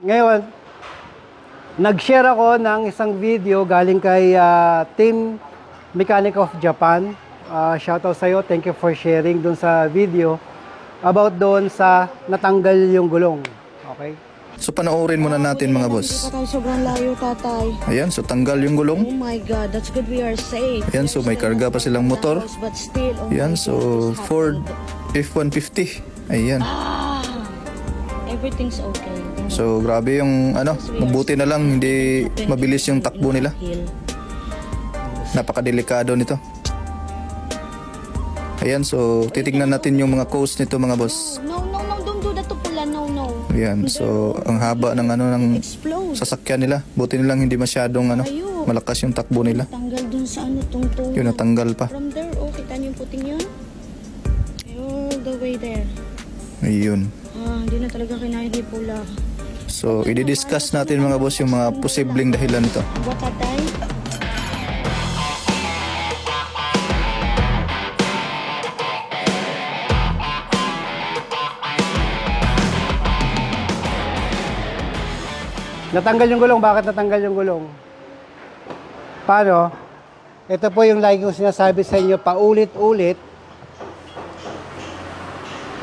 Ngayon, nag-share ako ng isang video galing kay Team Mechanic of Japan. Shoutout sa iyo. Thank you for sharing dun sa video about doon sa natanggal yung gulong. Okay? So panoorin muna natin mga boss. Hindi pa tayo sobrang layo, tatay. Ayan, so tanggal yung gulong. Oh my God, that's good we are safe. Ayan, so may karga pa silang motor. But still, oh Ayan, my so God, what's Ford happening? F-150. Ayan. Everything's okay. So grabe yung mabuti na lang hindi mabilis yung takbo nila. Napakadelikado nito. Ayan, so titignan natin yung mga coast nito mga boss. No, don't do that to pula, no. Ayan, so ang haba ng ng Explode. sasakyan nila. Buti na lang hindi masyadong malakas yung takbo nila. Tanggal dun sa tungtong. Yun, natanggal pa. From there, oh, kita niyo yung puting yun? All the way there. Ayun. Hindi na talaga kinaya ni pula. So, i-discuss natin mga boss yung mga posibleng dahilan nito. Buat tatay? Natanggal yung gulong. Bakit natanggal yung gulong? Paano? Ito po yung lagi kong sinasabi sa inyo, paulit-ulit.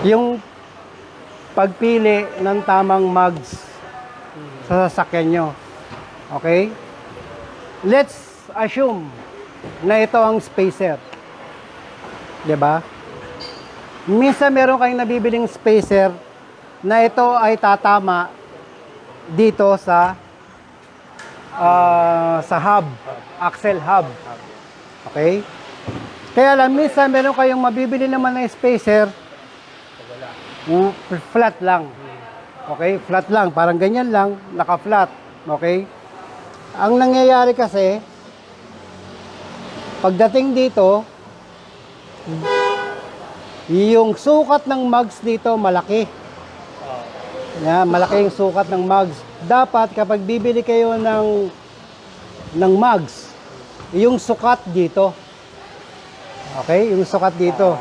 Yung pagpili ng tamang mugs sa sasakyan nyo. Okay? Let's assume na ito ang spacer. 'Di ba? Minsan meron kayong nabibiling spacer na ito ay tatama dito sa hub, axle hub. Okay? Kaya lang, minsan meron kayong mabibili naman na spacer flat lang. Okay? Flat lang. Parang ganyan lang, naka-flat. Okay? Ang nangyayari kasi, pagdating dito, yung sukat ng mugs dito malaki. Yeah, malaki yung sukat ng mugs. Dapat kapag bibili kayo ng mugs, yung sukat dito. Okay? Yung sukat dito.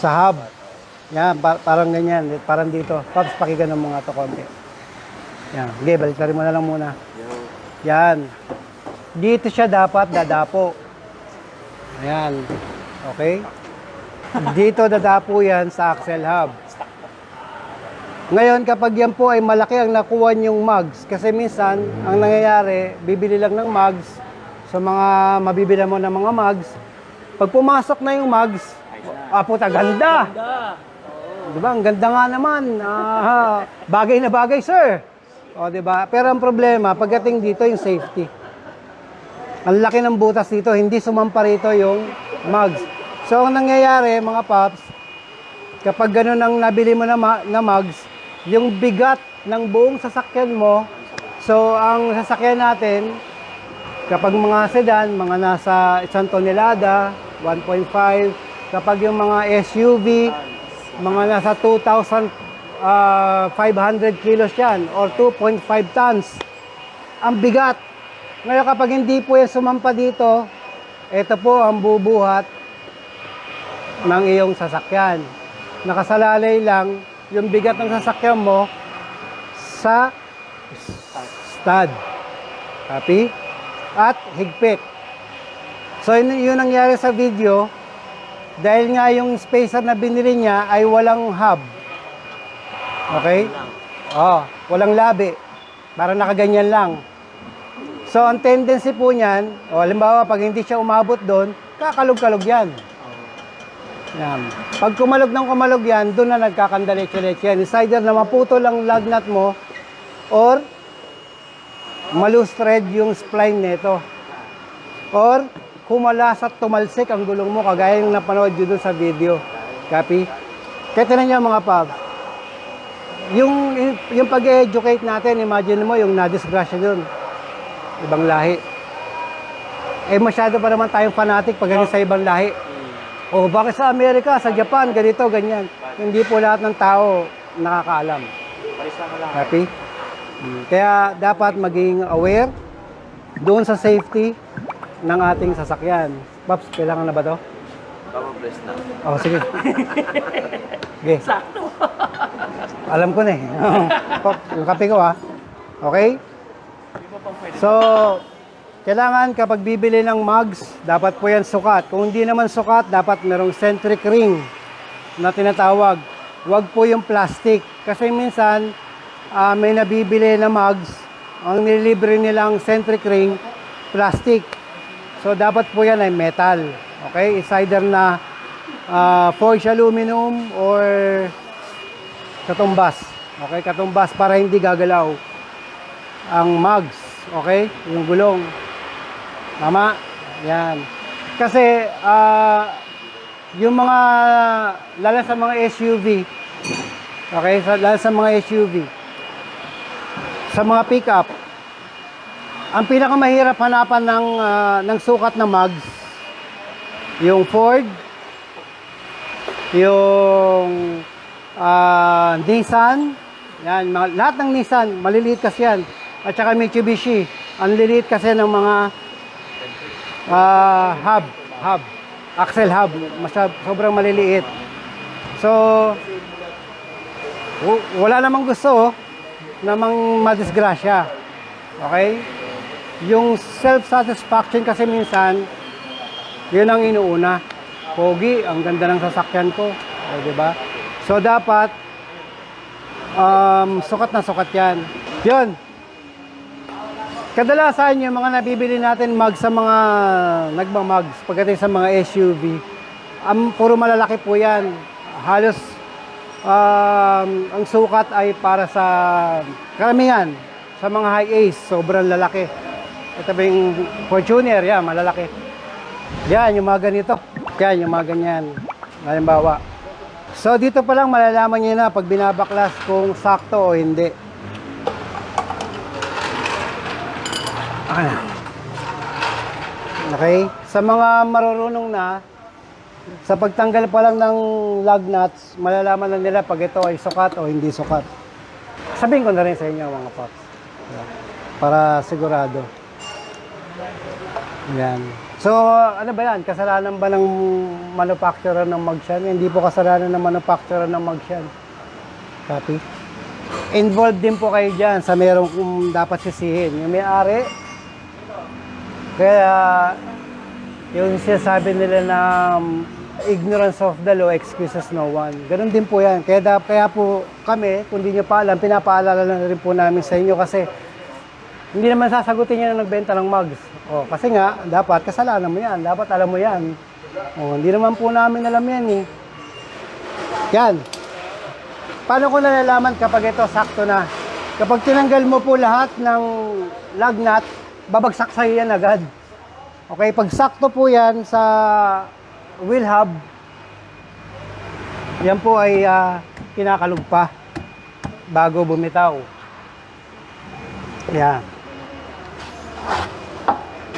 Sa hub. Yan, parang ganyan. Parang dito. Pops, pakinggan mo nga ito konti. Yan. Okay, balik mo na lang muna. Yan. Dito siya dapat dadapo. Ayan. Okay? Dito dadapo yan sa axle hub. Ngayon, kapag yan po ay malaki ang nakuha yung mugs, kasi minsan, ang nangyayari, bibili lang ng mugs, sa mga mabibili mo ng mga mugs, pag pumasok na yung mugs, puta, ganda! Diba? Ang ganda nga naman. Bagay na bagay, sir. O, diba? Pero ang problema, pagdating dito, yung safety. Ang laki ng butas dito, hindi sumampa rito yung mugs. So, ang nangyayari, mga paps, kapag ganun ang nabili mo na mugs, yung bigat ng buong sasakyan mo, so, ang sasakyan natin, kapag mga sedan, mga nasa 1 tonelada, 1.5, kapag yung mga SUV, mga nasa 2,500 kilos yan or 2.5 tons. Ang bigat. Ngayon kapag hindi po yan sumampa dito, ito po ang bubuhat ng iyong sasakyan. Nakasalalay lang yung bigat ng sasakyan mo sa stud. Copy? At higpit. So yun nangyari sa video. Dahil nga yung spacer na binili niya ay walang hub. Okay? Walang labi. Parang nakaganyan lang. So, ang tendency po niyan, halimbawa, pag hindi siya umabot doon, kakalog-kalog yan. Yan. Pag kumalog yan, doon na nagkakandalitsyo-litsyo yan. It's either na maputo lang lug nut mo or malus-thread yung spline nito. Or kumalas at tumalsik ang gulong mo, kagaya yung napanood yun doon sa video. Copy? Kaya tinan nyo mga pub, yung pag-educate natin, imagine mo yung na-disgrasya dun. Ibang lahi. Masyado pa naman tayong fanatic pag sa ibang lahi. Bakit sa Amerika, sa Japan, ganito, ganyan. Hindi po lahat ng tao nakakaalam. Copy? Kaya dapat maging aware doon sa safety ng ating sasakyan. Paps, kailangan na ba to? Baba bless na. Sige. Okay. Sakto. Alam ko na eh. Pop, yung kape ko ha. Okay? So, kailangan kapag bibili ng mugs, dapat po yan sukat. Kung hindi naman sukat, dapat merong centric ring na tinatawag. Huwag po yung plastic. Kasi minsan, may nabibili na mugs, ang nililibre nilang centric ring, plastic. So, dapat po yan ay metal. Okay? It's either na forged aluminum or katumbas. Okay? Katumbas para hindi gagalaw ang mugs. Okay? Yung gulong. Tama? Yan. Kasi, yung mga, lalo sa mga SUV, okay? Lalo sa mga SUV, sa mga pickup, ang pinakamahirap hanapan ng sukat na mugs, yung Ford, yung Nissan, yan, lahat ng Nissan, maliliit kasi yan. At saka Mitsubishi, ang liliit kasi ng mga hub, axle hub, sobrang maliliit. So, wala namang gusto namang madisgrasya. Okay? Yung self-satisfaction kasi minsan, yun ang inuuna. Pogi, ang ganda ng sasakyan ko. O, diba? So, dapat, sukat na sukat yan. Yun. Kadalasan yung mga nabibili natin mugs sa mga nagmamugs pagdating sa mga SUV, puro malalaki po yan. Halos ang sukat ay para sa karamihan sa mga high ace, sobrang lalaki. Ito ba yung Fortuner, yan, malalaki. Yan, yung mga ganito. Yan, yung mga ganyan. Halimbawa. So, dito pa lang malalaman nyo na pag binabaklas kung sakto o hindi. Okay? Sa mga marurunong na, sa pagtanggal pa lang ng lug nuts, malalaman na nila pag ito ay sukat o hindi sukat. Sabihin ko na rin sa inyo mga paps. Para sigurado. Yan. So, ano ba yan? Kasalanan ba ng manufacturer ng mugs yan? Hindi po kasalanan ng manufacturer ng mugs yan. Copy? Involved din po kayo dyan sa merong dapat sisihin. Yung may-ari, kaya yung sinasabi nila na ignorance of the law excuses no one. Ganun din po yan. Kaya po kami, kung di nyo pa alam, pinapaalala na rin po namin sa inyo kasi hindi naman sasagutin nyo na nagbenta ng mugs. O, kasi nga, dapat kasalanan mo yan. Dapat alam mo yan. O, hindi naman po namin alam yan eh. Yan. Paano ko nalalaman kapag ito sakto na? Kapag tinanggal mo po lahat ng lug nut, babagsak sa'yo yan agad. Okay, pag sakto po yan sa wheel hub, yan po ay kinakalog pa bago bumitaw. Yan.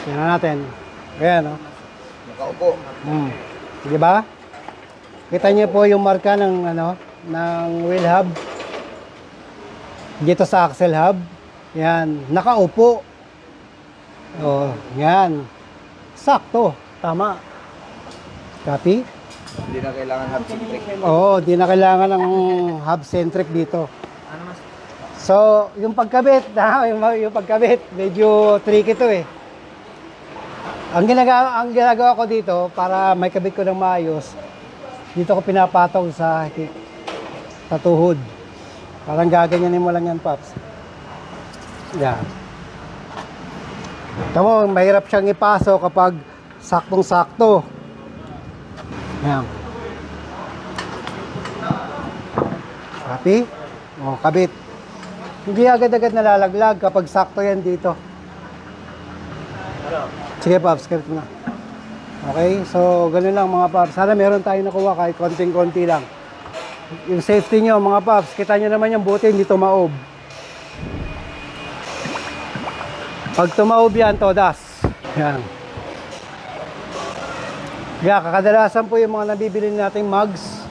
Tingnan natin. Ayan, no? Nakaupo. Di ba? Kita niyo po yung marka ng ng wheel hub. Dito sa axle hub. Yan, nakaupo. Oh, yan. Sakto, tama. Copy? Hindi na kailangan hub-centric. Oo, di na kailangan ng hub-centric dito. So, yung pagkabit, yung pagkabit, medyo tricky to eh. Ang ginagawa ko dito, para may kabit ko ng maayos, dito ko pinapatong sa tuhod. Parang gaganyanin mo lang yan, Paps. Yan. Tamo, mahirap siyang ipaso kapag saktong-sakto. Yan. Copy? O, kabit. Hindi agad-agad nalalaglag kapag sakto yan dito. Sige, Paps, kabit mo na. Okay, so ganun lang mga Paps. Sana meron tayong nakuha kahit konting-konti lang. Yung safety nyo, mga Paps, kita nyo naman yung buti, hindi tumaob. Pag tumaob yan, todas. Yan. Kaya kakadalasan po yung mga nabibili nating mugs,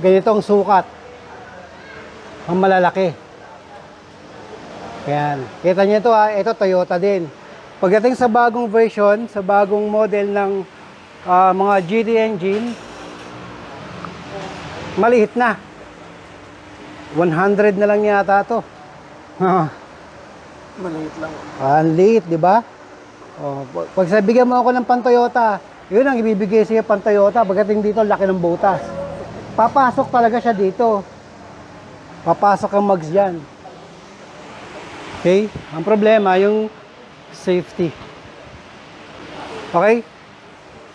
ganitong sukat. Ang malalaki. Yan. Kita nyo ito ha, ito Toyota din. Pagdating sa bagong version, sa bagong model ng mga GT engine, maliit na. 100 na lang yata to. Maliit lang. Ang liit, di ba? Oh, pag bigyan mo ako ng pan-Toyota, yun ang ibibigay siya pan-Toyota. Pagdating dito, laki ng butas. Papasok talaga siya dito. Papasok ang mags dyan. Okay? Ang problema, yung safety. Okay?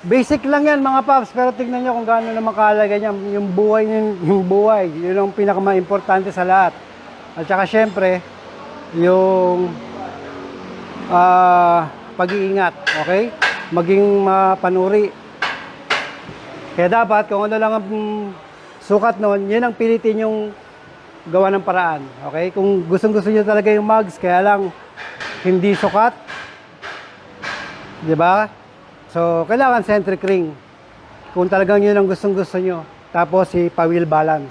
Basic lang yan mga paps, pero tignan nyo kung gaano naman kahalaga niya. Yung buhay, yun ang pinaka-importante sa lahat. At saka syempre, yung pag-iingat, okay? Maging mapanuri. Kaya dapat, kung ano lang ang sukat nun, yun ang pilitin yung gawa ng paraan, okay? Kung gustong-gusto nyo talaga yung mugs, kaya lang hindi sukat, di ba? So, kailangan centric ring. Kung talagang yun ang gustong-gusto nyo. Tapos, pa-wheel balance.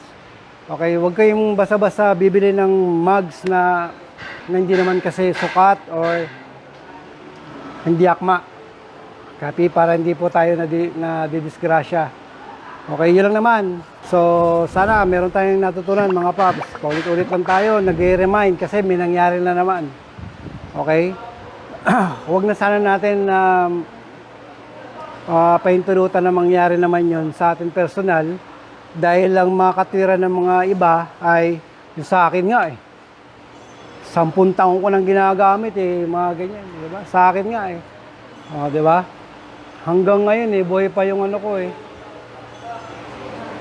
Okay, huwag kayong basta-basta bibili ng mugs na hindi naman kasi sukat or hindi akma. Copy para hindi po tayo na didisgrasya. Okay, yun lang naman. So, sana meron tayong natutunan mga paps. Paulit-ulit lang tayo, nag-remind kasi may nangyari na naman. Okay? Huwag na sana natin pahintulutan na mangyari naman yun sa atin personal dahil lang makatwira ng mga iba ay yung sa akin nga eh. 10 taon ko nang ginagamit eh, mga ganyan, di ba? Sa akin nga eh. Di ba? Hanggang ngayon eh, buhay pa yung ano ko eh.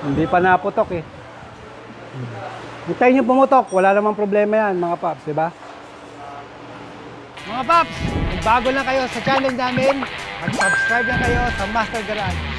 Hindi pa naputok eh. Hintayin nyo pumutok, wala namang problema yan mga paps, di ba? Mga paps, kung bago lang kayo sa channel namin, mag-subscribe na kayo sa Master Garage.